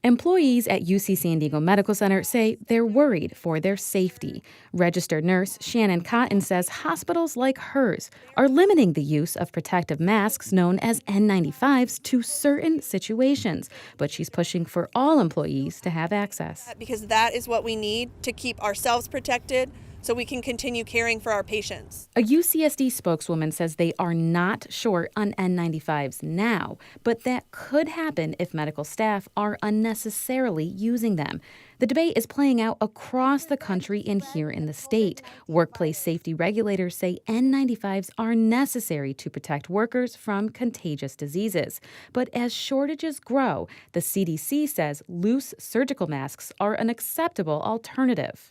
Employees at UC San Diego Medical Center say they're worried for their safety. Registered nurse Shannon Cotton says hospitals like hers are limiting the use of protective masks known as N95s to certain situations, but she's pushing for all employees to have access. Because that is what we need to keep ourselves protected so we can continue caring for our patients. A UCSD spokeswoman says they are not short on N95s now, but that could happen if medical staff are unnecessarily using them. The debate is playing out across the country and here in the state. Workplace safety regulators say N95s are necessary to protect workers from contagious diseases. But as shortages grow, the CDC says loose surgical masks are an acceptable alternative.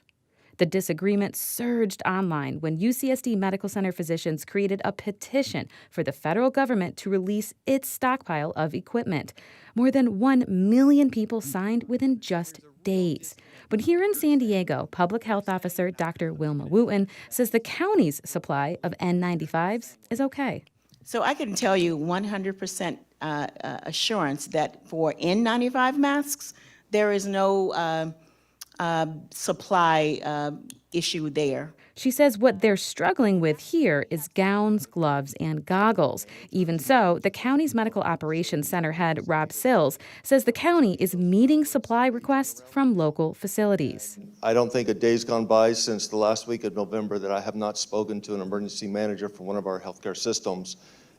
The disagreement surged online when UCSD Medical Center physicians created a petition for the federal government to release its stockpile of equipment. More than 1 million people signed within just days. But here in San Diego, Public Health Officer Dr. Wilma Wooten says the county's supply of N95s is okay. So I can tell you 100% assurance that for N95 masks, there is no supply issue there. She says what they're struggling with here is gowns, gloves, and goggles. Even so, the county's Medical Operations Center head, Rob Sills, says the county is meeting supply requests from local facilities. I don't think a day's gone by since the last week of November that I have not spoken to an emergency manager for one of our healthcare systems,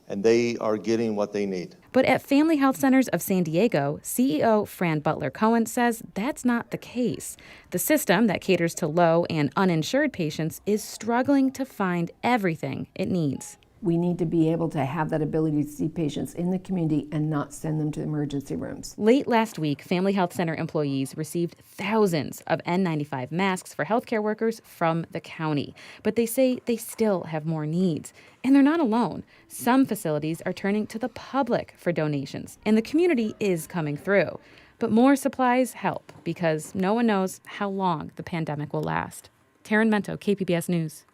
and they are getting what they need. But at Family Health Centers of San Diego, CEO Fran Butler-Cohen says that's not the case. The system that caters to low and uninsured patients is struggling to find everything it needs. We need to be able to have that ability to see patients in the community and not send them to emergency rooms. Late last week, Family Health Center employees received thousands of N95 masks for healthcare workers from the county. But they say they still have more needs. And they're not alone. Some facilities are turning to the public for donations, and the community is coming through. But more supplies help because no one knows how long the pandemic will last. Taryn Mento, KPBS News.